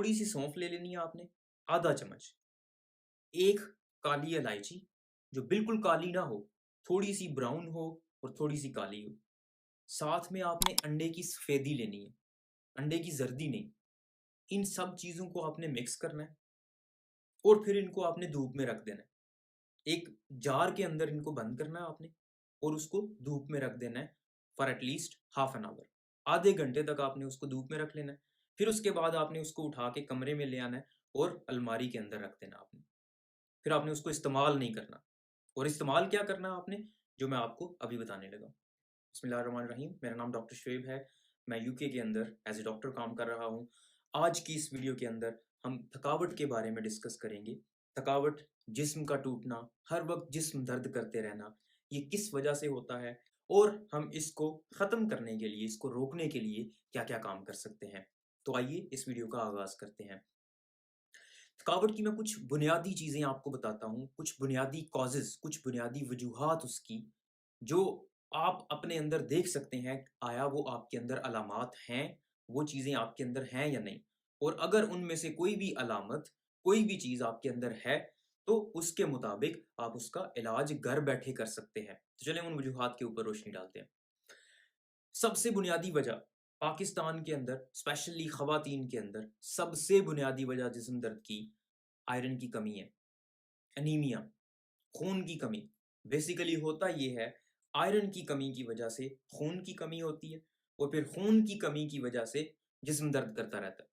थोड़ी सी सौंफ ले लेनी है आपने, आधा चम्मच, एक काली इलायची जो बिल्कुल काली ना हो, थोड़ी सी ब्राउन हो और थोड़ी सी काली हो। साथ में आपने अंडे की सफेदी लेनी है, अंडे की जर्दी नहीं। इन सब चीज़ों को आपने मिक्स करना है और फिर इनको आपने धूप में रख देना है। एक जार के अंदर इनको बंद करना है आपने और उसको धूप में रख देना है for at least half an hour. आधे घंटे तक आपने उसको धूप में रख लेना है। फिर उसके बाद आपने उसको उठा के कमरे में ले आना है और अलमारी के अंदर रख देना आपने। फिर आपने उसको इस्तेमाल नहीं करना। और इस्तेमाल क्या करना है आपने, जो मैं आपको अभी बताने लगा। बिस्मिल्लाहिर्रहमानिर्रहीम, मेरा नाम डॉक्टर शुएब है। मैं यूके के अंदर एज ए डॉक्टर काम कर रहा हूँ। आज की इस वीडियो के अंदर हम थकावट के बारे में डिस्कस करेंगे। थकावट, जिस्म का टूटना, हर वक्त जिस्म दर्द करते रहना, ये किस वजह से होता है और हम इसको ख़त्म करने के लिए, इसको रोकने के लिए क्या क्या काम कर सकते हैं। तो आइए इस वीडियो का आगाज़ करते हैं। थकावट की मैं कुछ बुनियादी चीज़ें आपको बताता हूँ, कुछ बुनियादी कॉजेज़, कुछ बुनियादी वजूहात उसकी, जो आप अपने अंदर देख सकते हैं, आया वो आपके अंदर अलामात हैं, वो चीज़ें आपके अंदर हैं या नहीं? और अगर उनमें से कोई भी अलामत, कोई भी चीज़ आपके अंदर है, तो उसके मुताबिक आप उसका इलाज घर बैठे कर सकते हैं। तो चलें उन वजूहात के ऊपर रोशनी डालते हैं। सबसे बुनियादी वजह पाकिस्तान के अंदर, स्पेशली ख़वातीन के अंदर, सबसे बुनियादी वजह जिस्म दर्द की आयरन की कमी है, एनीमिया, खून की कमी। बेसिकली होता ये है, आयरन की कमी की वजह से खून की कमी होती है और फिर खून की कमी की वजह से जिस्म दर्द करता रहता है।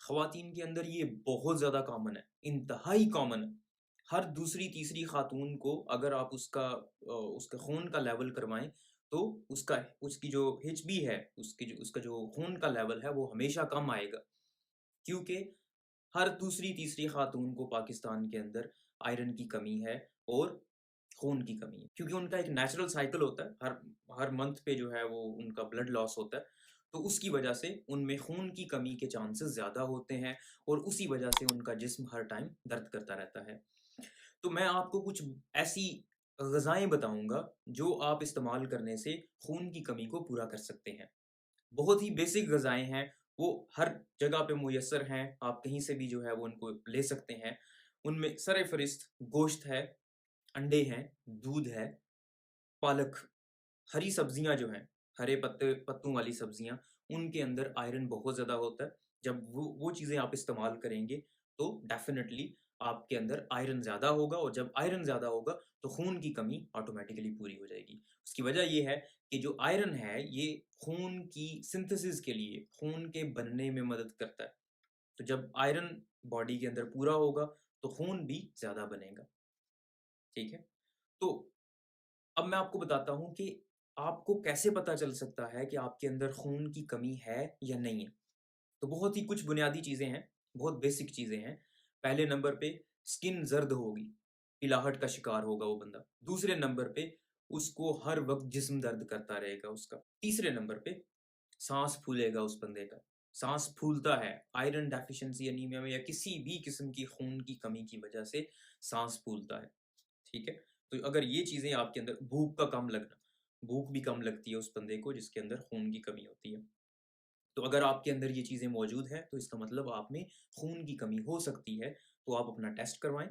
ख़वातीन के अंदर ये बहुत ज़्यादा कॉमन है, इंतहाई कॉमन है। हर दूसरी तीसरी खातून को अगर आप उसका खून का लेवल करवाएँ, तो उसकी जो एचबी है, उसका जो खून का लेवल है, वो हमेशा कम आएगा। क्योंकि हर दूसरी तीसरी खातून को पाकिस्तान के अंदर आयरन की कमी है और खून की कमी है। क्योंकि उनका एक नेचुरल साइकिल होता है, हर हर मंथ पे जो है वो उनका ब्लड लॉस होता है। तो उसकी वजह से उनमें खून की कमी के चांसेस ज़्यादा होते हैं और उसी वजह से उनका जिस्म हर टाइम दर्द करता रहता है। तो मैं आपको कुछ ऐसी ग़िज़ाएँ बताऊँगा जो आप इस्तेमाल करने से खून की कमी को पूरा कर सकते हैं। बहुत ही बेसिक ग़िज़ाएँ हैं, वो हर जगह पे मुयस्सर हैं, आप कहीं से भी जो है वो उनको ले सकते हैं। उनमें सर-ए-फ़हरिस्त गोश्त है, अंडे हैं, दूध है, पालक, हरी सब्जियाँ जो हैं, हरे पत्तों वाली सब्जियाँ, उनके अंदर आयरन बहुत ज़्यादा होता है। जब वो चीज़ें आप इस्तेमाल करेंगे, तो डेफ़िनेटली आपके अंदर आयरन ज़्यादा होगा और जब आयरन ज़्यादा होगा, तो खून की कमी ऑटोमैटिकली पूरी हो जाएगी। उसकी वजह ये है कि जो आयरन है, ये खून की सिंथेसिस के लिए, खून के बनने में मदद करता है। तो जब आयरन बॉडी के अंदर पूरा होगा, तो खून भी ज़्यादा बनेगा, ठीक है? तो अब मैं आपको बताता हूँ कि आपको कैसे पता चल सकता है कि आपके अंदर खून की कमी है या नहीं है। तो बहुत ही कुछ बुनियादी चीज़ें हैं, बहुत बेसिक चीज़ें हैं। पहले नंबर पे स्किन ज़र्द होगी, पिलाहट का शिकार होगा वो बंदा। दूसरे नंबर पे उसको हर वक़्त जिस्म दर्द करता रहेगा उसका। तीसरे नंबर पे साँस फूलेगा उस बंदे का। साँस फूलता है, आयरन डेफ़िशिएंसी एनीमिया में या किसी भी किस्म की खून की कमी की वजह से साँस फूलता है। ठीक है? तो अगर ये चीज़ें आपके अंदर, भूख का कम लगना, भूख भी कम लगती है उस बंदे को जिसके अंदर खून की कमी होती है। तो अगर आपके अंदर ये चीज़ें मौजूद हैं, तो इसका मतलब आप में खून की कमी हो सकती है। तो आप अपना टेस्ट करवाएँ,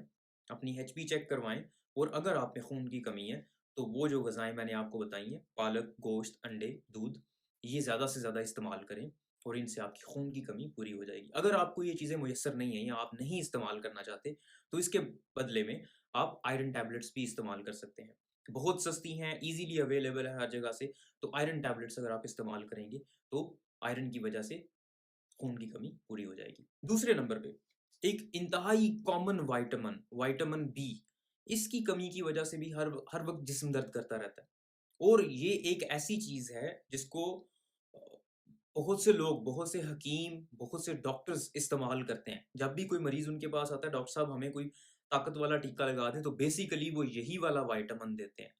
अपनी एचबी चेक करवाएँ और अगर आप में खून की कमी है, तो वो जो ग़िज़ाएँ मैंने आपको बताई हैं, पालक, गोश्त, अंडे, दूध, ये ज़्यादा से ज़्यादा इस्तेमाल करें और इनसे आपकी खून की कमी पूरी हो जाएगी। अगर आपको ये चीज़ें मुयस्सर नहीं हैं या आप नहीं इस्तेमाल करना चाहते, तो इसके बदले में आप आयरन टैबलेट्स भी इस्तेमाल कर सकते हैं। बहुत सस्ती हैं, ईज़िली अवेलेबल है हर जगह से, तो आयरन टैबलेट्स अगर आप इस्तेमाल करेंगे, तो आयरन की वजह से खून की कमी पूरी हो जाएगी। दूसरे नंबर पे एक इंतहाई कॉमन विटामिन बी, इसकी कमी की वजह से भी हर हर वक़्त जिस्म दर्द करता रहता है और ये एक ऐसी चीज़ है जिसको अ, बहुत से लोग, बहुत से हकीम, बहुत से डॉक्टर्स इस्तेमाल करते हैं। जब भी कोई मरीज़ उनके पास आता है, डॉक्टर साहब हमें कोई ताकत वाला टीका लगा दें, तो बेसिकली वो यही वाला विटामिन देते हैं।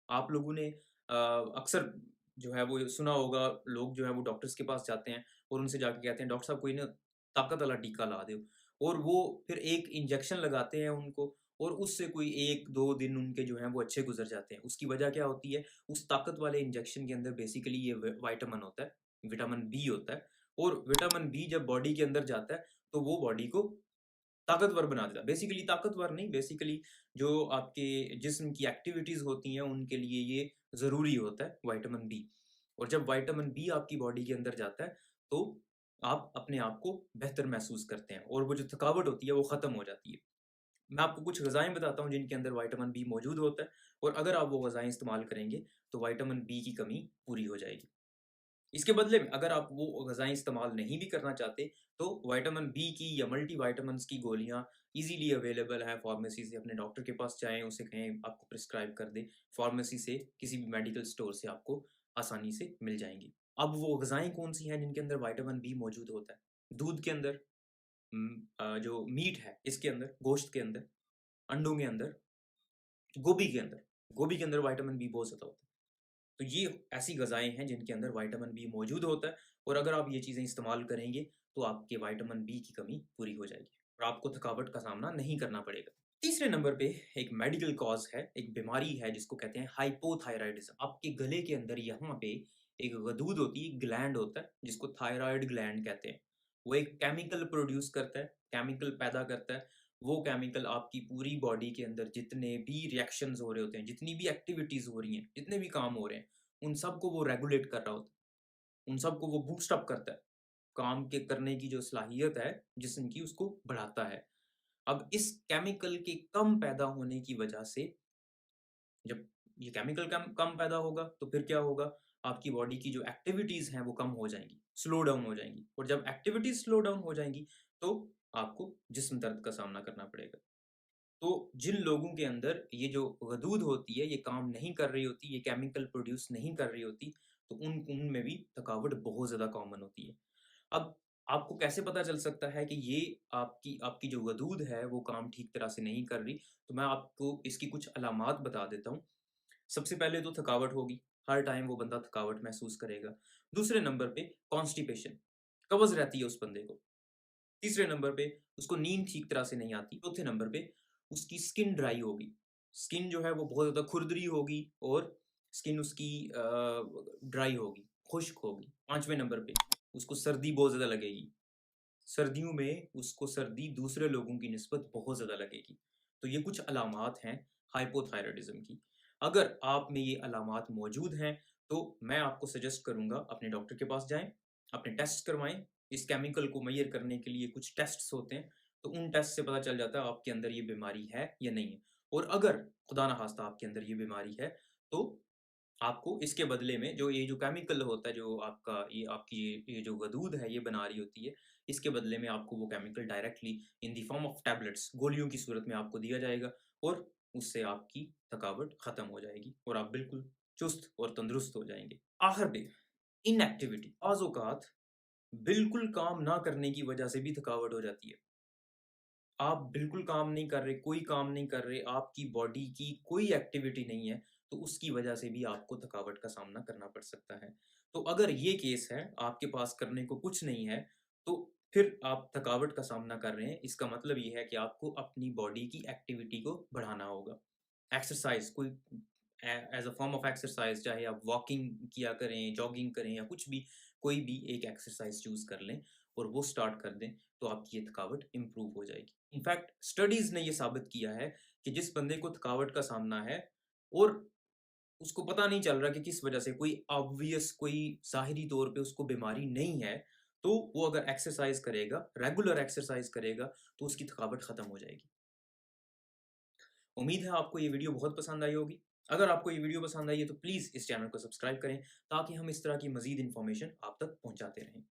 आप लोगों ने अक्सर जो है वो सुना होगा, लोग जो है वो डॉक्टर्स के पास जाते हैं और उनसे जाके कहते हैं, डॉक्टर साहब कोई ना ताकत वाला टीका ला दो, और वो फिर एक इंजेक्शन लगाते हैं उनको और उससे कोई 1-2 दिन उनके जो हैं वो अच्छे गुज़र जाते हैं। उसकी वजह क्या होती है? उस ताकत वाले इंजेक्शन के अंदर बेसिकली ये विटामिन होता है, विटामिन बी होता है और विटामिन बी जब बॉडी के अंदर जाता है, तो वो बॉडी को ताकतवर बना देता है। बेसिकली ताकतवर नहीं, बेसिकली जो आपके जिस्म की एक्टिविटीज़ होती हैं, उनके लिए ये ज़रूरी होता है विटामिन बी। और जब विटामिन बी आपकी बॉडी के अंदर जाता है, तो आप अपने आप को बेहतर महसूस करते हैं और वो जो थकावट होती है, वो ख़त्म हो जाती है। मैं आपको कुछ ग़िज़ाएँ बताता हूँ जिनके अंदर विटामिन बी मौजूद होता है और अगर आप वो ग़िज़ाएँ इस्तेमाल करेंगे, तो विटामिन बी की कमी पूरी हो जाएगी। इसके बदले में अगर आप वो ग़िज़ाएँ इस्तेमाल नहीं भी करना चाहते, तो विटामिन बी की या मल्टीविटामिन्स की गोलियाँ ईज़िली अवेलेबल हैं फ़ार्मेसी से। अपने डॉक्टर के पास जाएँ, उसे कहें आपको प्रिस्क्राइब कर दे। फ़ार्मेसी से, किसी भी मेडिकल स्टोर से आपको आसानी से मिल जाएँगी। अब वो ग़िज़ाएँ कौन-सी हैं जिनके अंदर विटामिन बी मौजूद होता है? दूध के अंदर, जो मीट है, इसके अंदर, गोश्त के अंदर, अंडों के अंदर, गोभी के अंदर। गोभी के अंदर विटामिन बी बहुत ज़्यादा होता है। तो ये ऐसी ग़िज़ाएँ हैं जिनके अंदर विटामिन बी मौजूद होता है और अगर आप ये चीज़ें इस्तेमाल करेंगे, तो आपके विटामिन बी की कमी पूरी हो जाएगी और आपको थकावट का सामना नहीं करना पड़ेगा। तीसरे नंबर पे एक मेडिकल कॉज़ है, एक बीमारी है जिसको कहते हैं हाइपोथायरॉयडिज़्म। आपके गले के अंदर यहाँ पे एक गदूद होती है, ग्लैंड होता है, जिसको थायरॉइड ग्लैंड कहते हैं। वो एक केमिकल प्रोड्यूस करता है, केमिकल पैदा करता है। वो केमिकल आपकी पूरी बॉडी के अंदर जितने भी रिएक्शंस हो रहे होते हैं, जितनी भी एक्टिविटीज़ हो रही हैं, जितने भी काम हो रहे हैं, उन सबको वो रेगुलेट कर रहा होता है। उन सबको वो बूस्ट अप करता है। काम के करने की जो सलाहियत है जिस्म की, उसको बढ़ाता है। अब इस केमिकल के कम पैदा होने की वजह से, जब ये केमिकल कम कम पैदा होगा, तो फिर क्या होगा? आपकी बॉडी की जो एक्टिविटीज़ हैं, वो कम हो जाएँगी, स्लो डाउन हो जाएँगी और जब एक्टिविटीज़ स्लो डाउन हो जाएँगी, तो आपको जिस्म दर्द का सामना करना पड़ेगा। तो जिन लोगों के अंदर ये जो गदूद होती है, ये काम नहीं कर रही होती, ये केमिकल प्रोड्यूस नहीं कर रही होती, तो उनमें भी थकावट बहुत ज़्यादा कॉमन होती है। अब आपको कैसे पता चल सकता है कि ये आपकी आपकी जो वदूद है, वो काम ठीक तरह से नहीं कर रही? तो मैं आपको इसकी कुछ अलामात बता देता हूँ। सबसे पहले तो थकावट होगी, हर टाइम वो बंदा थकावट महसूस करेगा। दूसरे नंबर पे कॉन्स्टिपेशन, कब्ज़ रहती है उस बंदे को। तीसरे नंबर पे उसको नींद ठीक तरह से नहीं आती। चौथे नंबर पे उसकी स्किन ड्राई होगी। स्किन जो है वो बहुत ज़्यादा खुरदरी होगी और स्किन उसकी ड्राई होगी, खुश्क होगी। 5वें नंबर पे उसको सर्दी बहुत ज़्यादा लगेगी। सर्दियों में उसको सर्दी दूसरे लोगों की निस्बत बहुत ज़्यादा लगेगी। तो ये कुछ अलामात हैं हाइपोथायरॉयडिज़्म की। अगर आप में ये अलामात मौजूद हैं, तो मैं आपको सजेस्ट करूँगा अपने डॉक्टर के पास जाएँ, अपने टेस्ट करवाएँ। इस केमिकल को मेज़र करने के लिए कुछ टेस्ट्स होते हैं, तो उन टेस्ट से पता चल जाता है आपके अंदर ये बीमारी है या नहीं है। और अगर खुदा ना ख़ास्ता आपके अंदर ये बीमारी है, तो आपको इसके बदले में जो ये जो केमिकल होता है, जो आपका ये आपकी ये जो गदूद है, ये बना रही होती है, इसके बदले में आपको वो chemical directly in the form of tablets, गोलियों की सूरत में आपको दिया जाएगा और उससे आपकी थकावट खत्म हो जाएगी और आप बिल्कुल चुस्त और तंदुरुस्त हो जाएँगे। आखिर पे इनएक्टिविटी, बाज़ औक़ात बिल्कुल काम ना करने की वजह से भी थकावट हो जाती है। आप बिल्कुल काम नहीं कर रहे, कोई काम नहीं कर रहे, आपकी बॉडी की कोई एक्टिविटी नहीं है, तो उसकी वजह से भी आपको थकावट का सामना करना पड़ सकता है। तो अगर ये केस है, आपके पास करने को कुछ नहीं है, तो फिर आप थकावट का सामना कर रहे हैं, इसका मतलब ये है कि आपको अपनी बॉडी की एक्टिविटी को बढ़ाना होगा। एक्सरसाइज़ कोई as a form of exercise, चाहे आप वॉकिंग किया करें, जॉगिंग करें या कुछ भी, कोई भी एक एक्सरसाइज़ चूज़ कर लें और वो स्टार्ट कर दें, तो आपकी ये थकावट इम्प्रूव हो जाएगी। इनफैक्ट स्टडीज़ ने ये साबित किया है कि जिस बंदे को थकावट का सामना है और उसको पता नहीं चल रहा कि किस वजह से, कोई ऑब्वियस, कोई ज़ाहिरी तौर पे उसको बीमारी नहीं है, तो वो अगर एक्सरसाइज़ करेगा, रेगुलर एक्सरसाइज़ करेगा, तो उसकी थकावट खत्म हो जाएगी। उम्मीद है आपको ये वीडियो बहुत पसंद आई होगी। अगर आपको ये वीडियो पसंद आई है, तो प्लीज़ इस चैनल को सब्सक्राइब करें, ताकि हम इस तरह की मज़ीद इन्फॉर्मेशन आप तक पहुँचाते रहें।